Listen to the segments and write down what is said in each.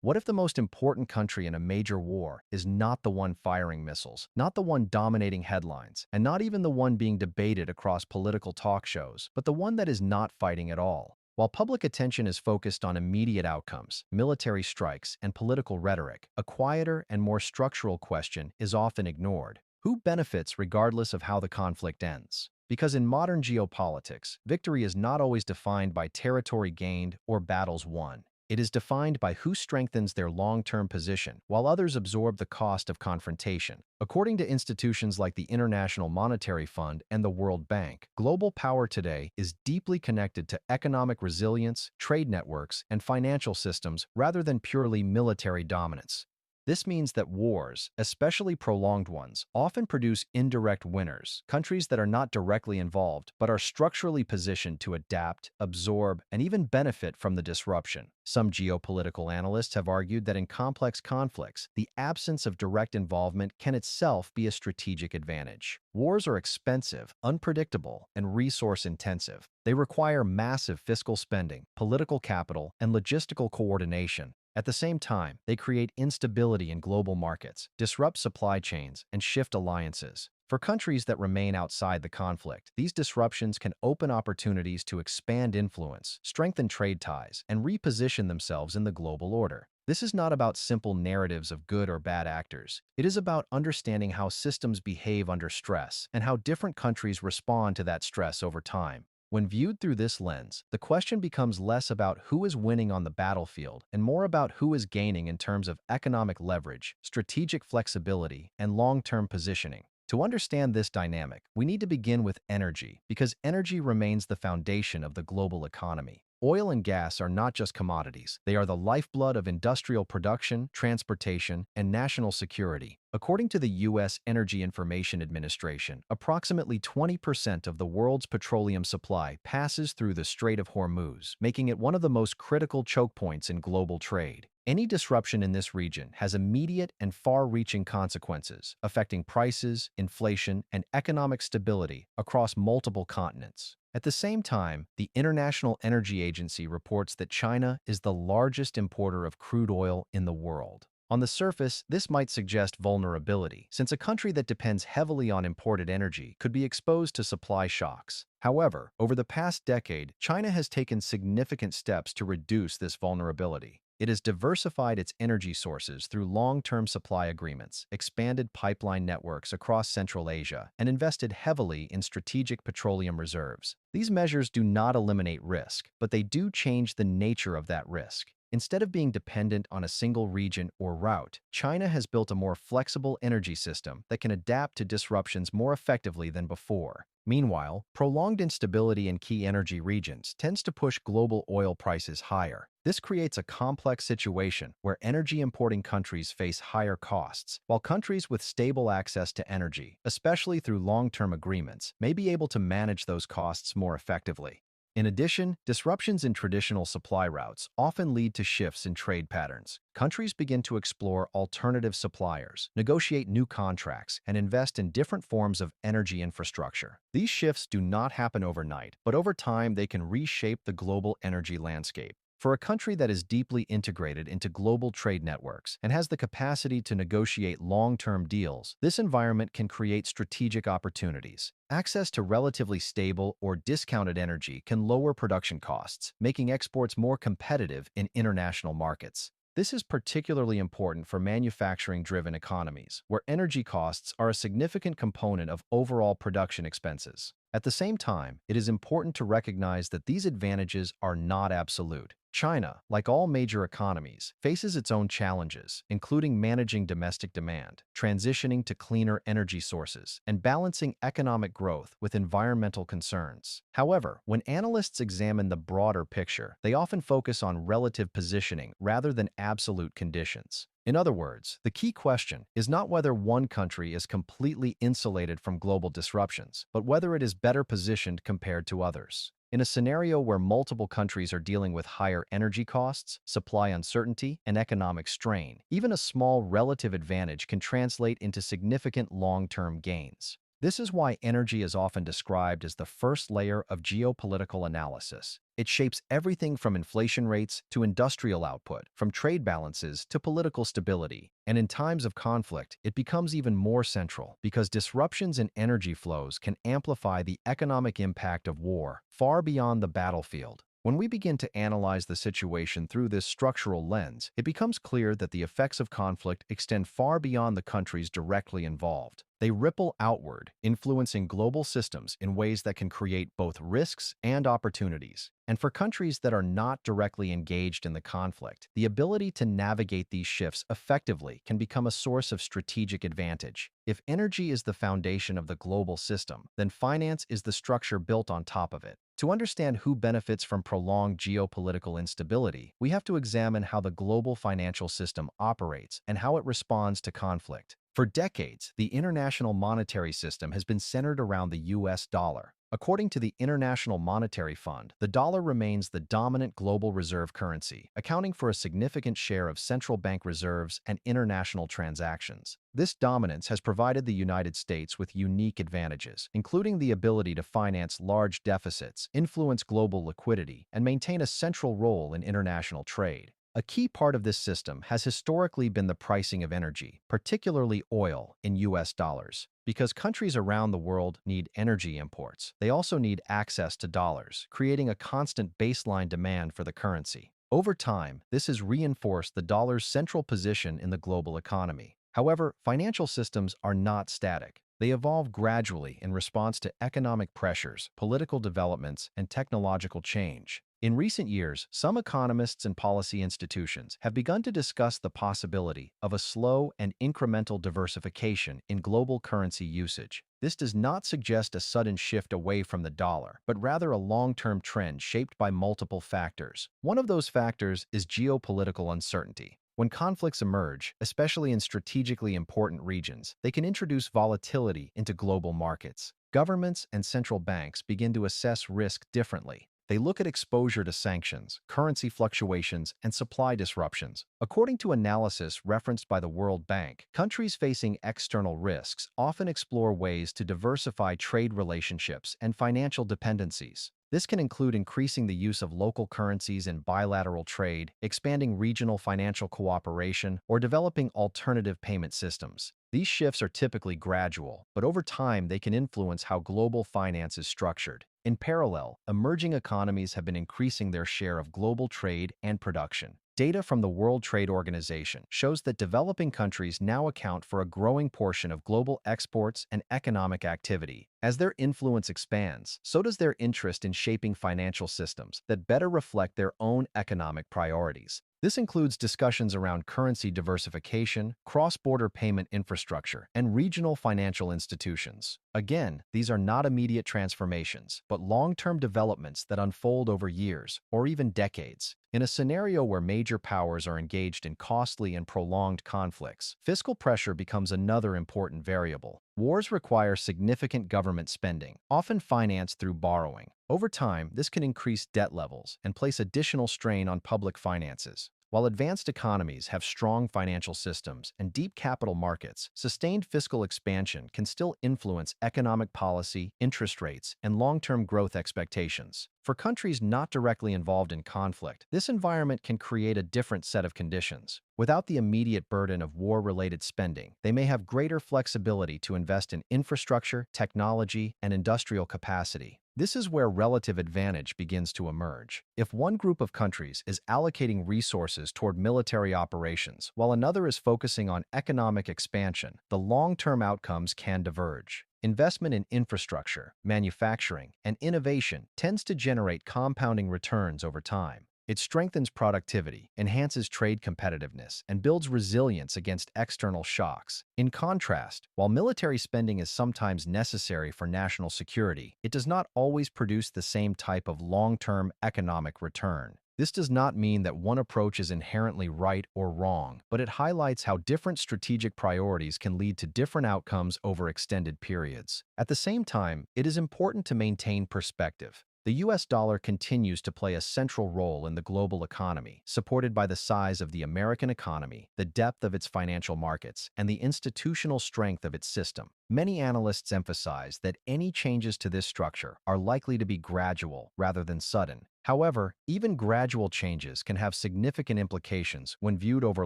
What if the most important country in a major war is not the one firing missiles, not the one dominating headlines, and not even the one being debated across political talk shows, but the one that is not fighting at all? While public attention is focused on immediate outcomes, military strikes, and political rhetoric, a quieter and more structural question is often ignored. Who benefits regardless of how the conflict ends? Because in modern geopolitics, victory is not always defined by territory gained or battles won. It is defined by who strengthens their long-term position, while others absorb the cost of confrontation. According to institutions like the International Monetary Fund and the World Bank, global power today is deeply connected to economic resilience, trade networks, and financial systems rather than purely military dominance. This means that wars, especially prolonged ones, often produce indirect winners, countries that are not directly involved but are structurally positioned to adapt, absorb, and even benefit from the disruption. Some geopolitical analysts have argued that in complex conflicts, the absence of direct involvement can itself be a strategic advantage. Wars are expensive, unpredictable, and resource-intensive. They require massive fiscal spending, political capital, and logistical coordination. At the same time, they create instability in global markets, disrupt supply chains, and shift alliances. For countries that remain outside the conflict, these disruptions can open opportunities to expand influence, strengthen trade ties, and reposition themselves in the global order. This is not about simple narratives of good or bad actors. It is about understanding how systems behave under stress and how different countries respond to that stress over time. When viewed through this lens, the question becomes less about who is winning on the battlefield and more about who is gaining in terms of economic leverage, strategic flexibility, and long-term positioning. To understand this dynamic, we need to begin with energy, because energy remains the foundation of the global economy. Oil and gas are not just commodities. They are the lifeblood of industrial production, transportation, and national security. According to the U.S. Energy Information Administration, approximately 20% of the world's petroleum supply passes through the Strait of Hormuz, making it one of the most critical choke points in global trade. Any disruption in this region has immediate and far-reaching consequences, affecting prices, inflation, and economic stability across multiple continents. At the same time, the International Energy Agency reports that China is the largest importer of crude oil in the world. On the surface, this might suggest vulnerability, since a country that depends heavily on imported energy could be exposed to supply shocks. However, over the past decade, China has taken significant steps to reduce this vulnerability. It has diversified its energy sources through long-term supply agreements, expanded pipeline networks across Central Asia, and invested heavily in strategic petroleum reserves. These measures do not eliminate risk, but they do change the nature of that risk. Instead of being dependent on a single region or route, China has built a more flexible energy system that can adapt to disruptions more effectively than before. Meanwhile, prolonged instability in key energy regions tends to push global oil prices higher. This creates a complex situation where energy-importing countries face higher costs, while countries with stable access to energy, especially through long-term agreements, may be able to manage those costs more effectively. In addition, disruptions in traditional supply routes often lead to shifts in trade patterns. Countries begin to explore alternative suppliers, negotiate new contracts, and invest in different forms of energy infrastructure. These shifts do not happen overnight, but over time they can reshape the global energy landscape. For a country that is deeply integrated into global trade networks and has the capacity to negotiate long-term deals, this environment can create strategic opportunities. Access to relatively stable or discounted energy can lower production costs, making exports more competitive in international markets. This is particularly important for manufacturing-driven economies, where energy costs are a significant component of overall production expenses. At the same time, it is important to recognize that these advantages are not absolute. China, like all major economies, faces its own challenges, including managing domestic demand, transitioning to cleaner energy sources, and balancing economic growth with environmental concerns. However, when analysts examine the broader picture, they often focus on relative positioning rather than absolute conditions. In other words, the key question is not whether one country is completely insulated from global disruptions, but whether it is better positioned compared to others. In a scenario where multiple countries are dealing with higher energy costs, supply uncertainty, and economic strain, even a small relative advantage can translate into significant long-term gains. This is why energy is often described as the first layer of geopolitical analysis. It shapes everything from inflation rates to industrial output, from trade balances to political stability. And in times of conflict, it becomes even more central because disruptions in energy flows can amplify the economic impact of war far beyond the battlefield. When we begin to analyze the situation through this structural lens, it becomes clear that the effects of conflict extend far beyond the countries directly involved. They ripple outward, influencing global systems in ways that can create both risks and opportunities. And for countries that are not directly engaged in the conflict, the ability to navigate these shifts effectively can become a source of strategic advantage. If energy is the foundation of the global system, then finance is the structure built on top of it. To understand who benefits from prolonged geopolitical instability, we have to examine how the global financial system operates and how it responds to conflict. For decades, the international monetary system has been centered around the US dollar. According to the International Monetary Fund, the dollar remains the dominant global reserve currency, accounting for a significant share of central bank reserves and international transactions. This dominance has provided the United States with unique advantages, including the ability to finance large deficits, influence global liquidity, and maintain a central role in international trade. A key part of this system has historically been the pricing of energy, particularly oil, in US dollars. Because countries around the world need energy imports, they also need access to dollars, creating a constant baseline demand for the currency. Over time, this has reinforced the dollar's central position in the global economy. However, financial systems are not static. They evolve gradually in response to economic pressures, political developments, and technological change. In recent years, some economists and policy institutions have begun to discuss the possibility of a slow and incremental diversification in global currency usage. This does not suggest a sudden shift away from the dollar, but rather a long-term trend shaped by multiple factors. One of those factors is geopolitical uncertainty. When conflicts emerge, especially in strategically important regions, they can introduce volatility into global markets. Governments and central banks begin to assess risk differently. They look at exposure to sanctions, currency fluctuations, and supply disruptions. According to analysis referenced by the World Bank, countries facing external risks often explore ways to diversify trade relationships and financial dependencies. This can include increasing the use of local currencies in bilateral trade, expanding regional financial cooperation, or developing alternative payment systems. These shifts are typically gradual, but over time they can influence how global finance is structured. In parallel, emerging economies have been increasing their share of global trade and production. Data from the World Trade Organization shows that developing countries now account for a growing portion of global exports and economic activity. As their influence expands, so does their interest in shaping financial systems that better reflect their own economic priorities. This includes discussions around currency diversification, cross-border payment infrastructure, and regional financial institutions. Again, these are not immediate transformations, but long-term developments that unfold over years or even decades. In a scenario where major powers are engaged in costly and prolonged conflicts, fiscal pressure becomes another important variable. Wars require significant government spending, often financed through borrowing. Over time, this can increase debt levels and place additional strain on public finances. While advanced economies have strong financial systems and deep capital markets, sustained fiscal expansion can still influence economic policy, interest rates, and long-term growth expectations. For countries not directly involved in conflict, this environment can create a different set of conditions. Without the immediate burden of war-related spending, they may have greater flexibility to invest in infrastructure, technology, and industrial capacity. This is where relative advantage begins to emerge. If one group of countries is allocating resources toward military operations, while another is focusing on economic expansion, the long-term outcomes can diverge. Investment in infrastructure, manufacturing, and innovation tends to generate compounding returns over time. It strengthens productivity, enhances trade competitiveness, and builds resilience against external shocks. In contrast, while military spending is sometimes necessary for national security, it does not always produce the same type of long-term economic return. This does not mean that one approach is inherently right or wrong, but it highlights how different strategic priorities can lead to different outcomes over extended periods. At the same time, it is important to maintain perspective. The US dollar continues to play a central role in the global economy, supported by the size of the American economy, the depth of its financial markets, and the institutional strength of its system. Many analysts emphasize that any changes to this structure are likely to be gradual rather than sudden. However, even gradual changes can have significant implications when viewed over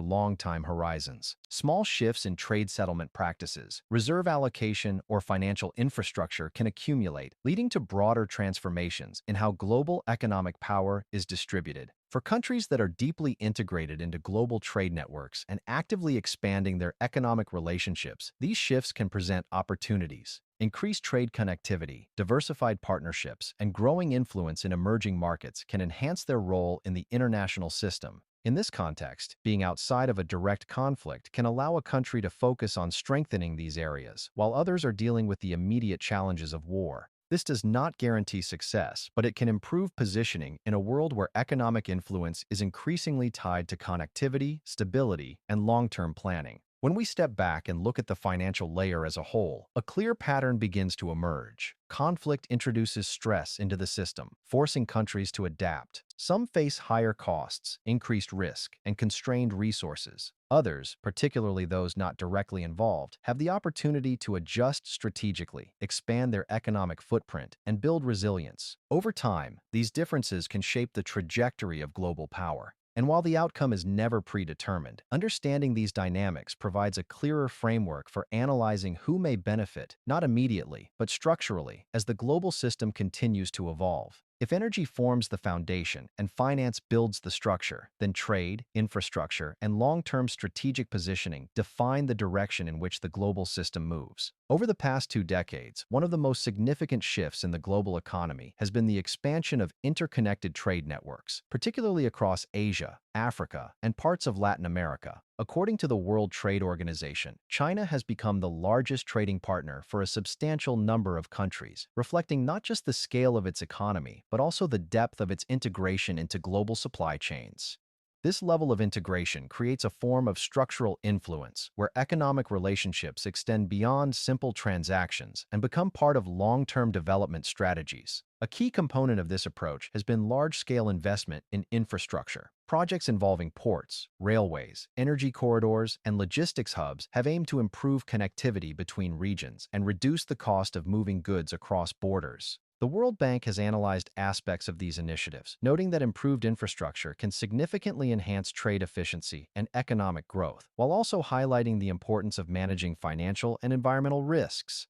long-time horizons. Small shifts in trade settlement practices, reserve allocation, or financial infrastructure can accumulate, leading to broader transformations in how global economic power is distributed. For countries that are deeply integrated into global trade networks and actively expanding their economic relationships, these shifts can present opportunities. Increased trade connectivity, diversified partnerships, and growing influence in emerging markets can enhance their role in the international system. In this context, being outside of a direct conflict can allow a country to focus on strengthening these areas, while others are dealing with the immediate challenges of war. This does not guarantee success, but it can improve positioning in a world where economic influence is increasingly tied to connectivity, stability, and long-term planning. When we step back and look at the financial layer as a whole, a clear pattern begins to emerge. Conflict introduces stress into the system, forcing countries to adapt. Some face higher costs, increased risk, and constrained resources. Others, particularly those not directly involved, have the opportunity to adjust strategically, expand their economic footprint, and build resilience. Over time, these differences can shape the trajectory of global power. And while the outcome is never predetermined, understanding these dynamics provides a clearer framework for analyzing who may benefit, not immediately, but structurally, as the global system continues to evolve. If energy forms the foundation and finance builds the structure, then trade, infrastructure, and long-term strategic positioning define the direction in which the global system moves. Over the past 2 decades, one of the most significant shifts in the global economy has been the expansion of interconnected trade networks, particularly across Asia, Africa, and parts of Latin America. According to the World Trade Organization, China has become the largest trading partner for a substantial number of countries, reflecting not just the scale of its economy, but also the depth of its integration into global supply chains. This level of integration creates a form of structural influence, where economic relationships extend beyond simple transactions and become part of long-term development strategies. A key component of this approach has been large-scale investment in infrastructure. Projects involving ports, railways, energy corridors, and logistics hubs have aimed to improve connectivity between regions and reduce the cost of moving goods across borders. The World Bank has analyzed aspects of these initiatives, noting that improved infrastructure can significantly enhance trade efficiency and economic growth, while also highlighting the importance of managing financial and environmental risks.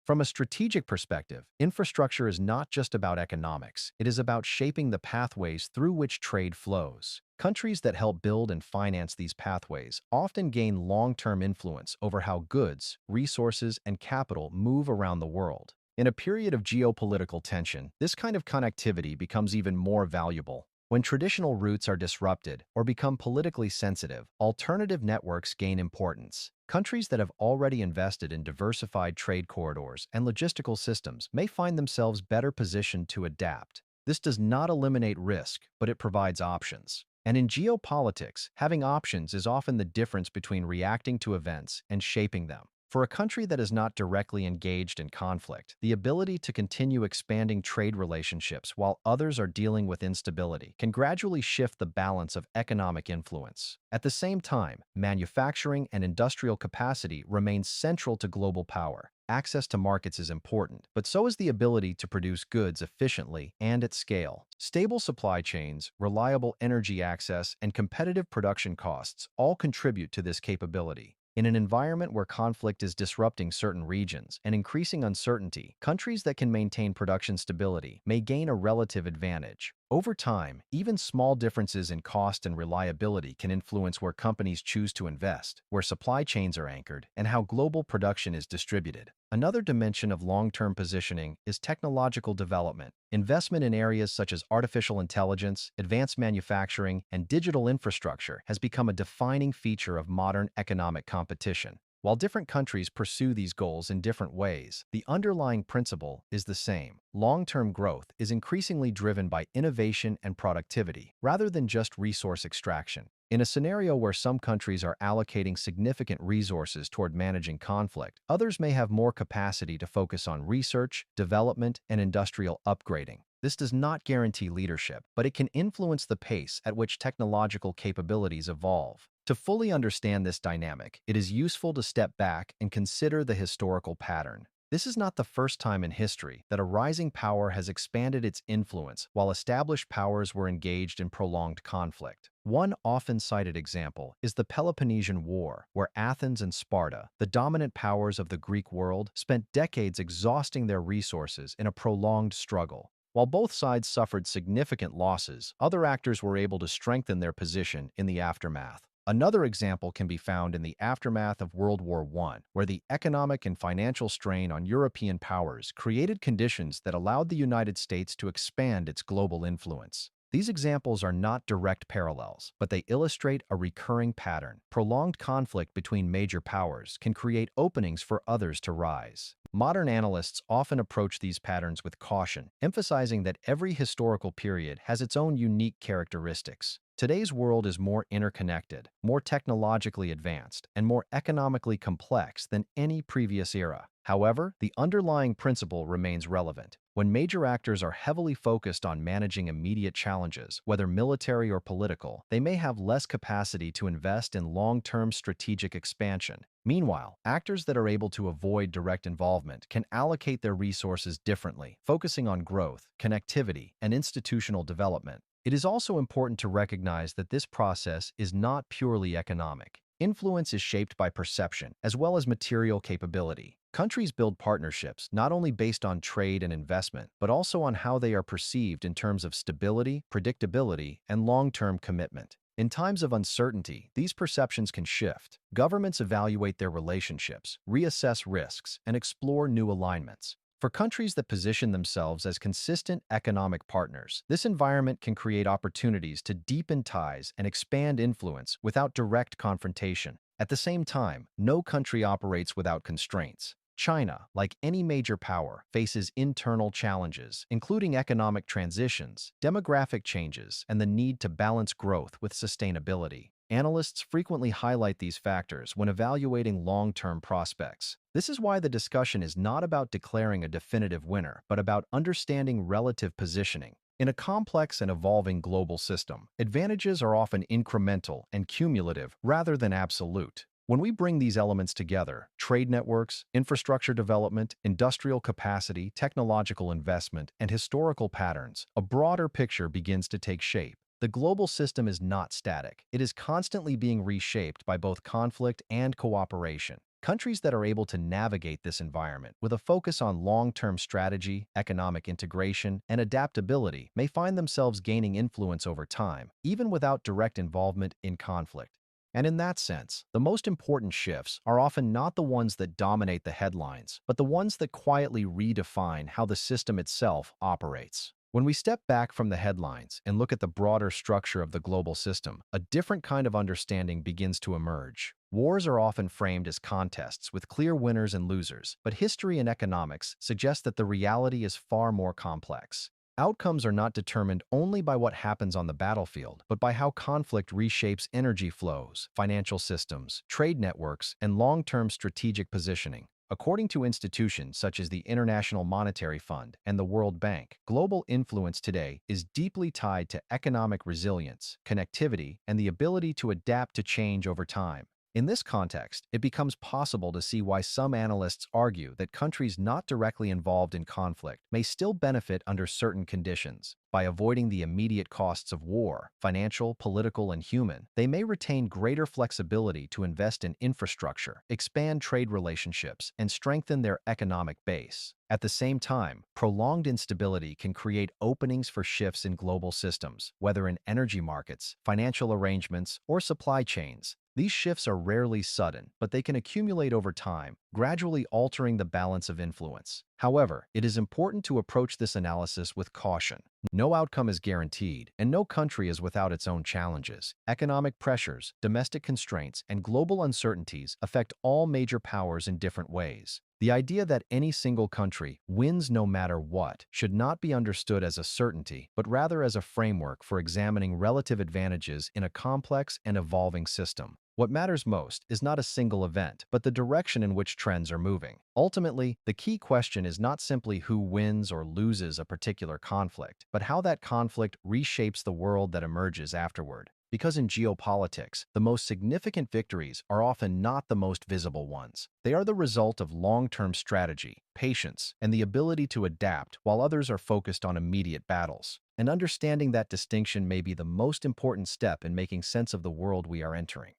From a strategic perspective, infrastructure is not just about economics. It is about shaping the pathways through which trade flows. Countries that help build and finance these pathways often gain long-term influence over how goods, resources, and capital move around the world. In a period of geopolitical tension, this kind of connectivity becomes even more valuable. When traditional routes are disrupted or become politically sensitive, alternative networks gain importance. Countries that have already invested in diversified trade corridors and logistical systems may find themselves better positioned to adapt. This does not eliminate risk, but it provides options. And in geopolitics, having options is often the difference between reacting to events and shaping them. For a country that is not directly engaged in conflict, the ability to continue expanding trade relationships while others are dealing with instability can gradually shift the balance of economic influence. At the same time, manufacturing and industrial capacity remains central to global power. Access to markets is important, but so is the ability to produce goods efficiently and at scale. Stable supply chains, reliable energy access, and competitive production costs all contribute to this capability. In an environment where conflict is disrupting certain regions and increasing uncertainty, countries that can maintain production stability may gain a relative advantage. Over time, even small differences in cost and reliability can influence where companies choose to invest, where supply chains are anchored, and how global production is distributed. Another dimension of long-term positioning is technological development. Investment in areas such as artificial intelligence, advanced manufacturing, and digital infrastructure has become a defining feature of modern economic competition. While different countries pursue these goals in different ways, the underlying principle is the same. Long-term growth is increasingly driven by innovation and productivity, rather than just resource extraction. In a scenario where some countries are allocating significant resources toward managing conflict, others may have more capacity to focus on research, development, and industrial upgrading. This does not guarantee leadership, but it can influence the pace at which technological capabilities evolve. To fully understand this dynamic, it is useful to step back and consider the historical pattern. This is not the first time in history that a rising power has expanded its influence while established powers were engaged in prolonged conflict. One often cited example is the Peloponnesian War, where Athens and Sparta, the dominant powers of the Greek world, spent decades exhausting their resources in a prolonged struggle. While both sides suffered significant losses, other actors were able to strengthen their position in the aftermath. Another example can be found in the aftermath of World War I, where the economic and financial strain on European powers created conditions that allowed the United States to expand its global influence. These examples are not direct parallels, but they illustrate a recurring pattern. Prolonged conflict between major powers can create openings for others to rise. Modern analysts often approach these patterns with caution, emphasizing that every historical period has its own unique characteristics. Today's world is more interconnected, more technologically advanced, and more economically complex than any previous era. However, the underlying principle remains relevant. When major actors are heavily focused on managing immediate challenges, whether military or political, they may have less capacity to invest in long-term strategic expansion. Meanwhile, actors that are able to avoid direct involvement can allocate their resources differently, focusing on growth, connectivity, and institutional development. It is also important to recognize that this process is not purely economic. Influence is shaped by perception, as well as material capability. Countries build partnerships not only based on trade and investment, but also on how they are perceived in terms of stability, predictability, and long-term commitment. In times of uncertainty, these perceptions can shift. Governments evaluate their relationships, reassess risks, and explore new alignments. For countries that position themselves as consistent economic partners, this environment can create opportunities to deepen ties and expand influence without direct confrontation. At the same time, no country operates without constraints. China, like any major power, faces internal challenges, including economic transitions, demographic changes, and the need to balance growth with sustainability. Analysts frequently highlight these factors when evaluating long-term prospects. This is why the discussion is not about declaring a definitive winner, but about understanding relative positioning. In a complex and evolving global system, advantages are often incremental and cumulative rather than absolute. When we bring these elements together, trade networks, infrastructure development, industrial capacity, technological investment, and historical patterns, a broader picture begins to take shape. The global system is not static. It is constantly being reshaped by both conflict and cooperation. Countries that are able to navigate this environment with a focus on long-term strategy, economic integration, and adaptability may find themselves gaining influence over time, even without direct involvement in conflict. And in that sense, the most important shifts are often not the ones that dominate the headlines, but the ones that quietly redefine how the system itself operates. When we step back from the headlines and look at the broader structure of the global system, a different kind of understanding begins to emerge. Wars are often framed as contests with clear winners and losers, but history and economics suggest that the reality is far more complex. Outcomes are not determined only by what happens on the battlefield, but by how conflict reshapes energy flows, financial systems, trade networks, and long-term strategic positioning. According to institutions such as the International Monetary Fund and the World Bank, global influence today is deeply tied to economic resilience, connectivity, and the ability to adapt to change over time. In this context, it becomes possible to see why some analysts argue that countries not directly involved in conflict may still benefit under certain conditions. By avoiding the immediate costs of war, financial, political, and human, they may retain greater flexibility to invest in infrastructure, expand trade relationships, and strengthen their economic base. At the same time, prolonged instability can create openings for shifts in global systems, whether in energy markets, financial arrangements, or supply chains. These shifts are rarely sudden, but they can accumulate over time, gradually altering the balance of influence. However, it is important to approach this analysis with caution. No outcome is guaranteed, and no country is without its own challenges. Economic pressures, domestic constraints, and global uncertainties affect all major powers in different ways. The idea that any single country wins no matter what should not be understood as a certainty, but rather as a framework for examining relative advantages in a complex and evolving system. What matters most is not a single event, but the direction in which trends are moving. Ultimately, the key question is not simply who wins or loses a particular conflict, but how that conflict reshapes the world that emerges afterward. Because in geopolitics, the most significant victories are often not the most visible ones. They are the result of long-term strategy, patience, and the ability to adapt, while others are focused on immediate battles. And understanding that distinction may be the most important step in making sense of the world we are entering.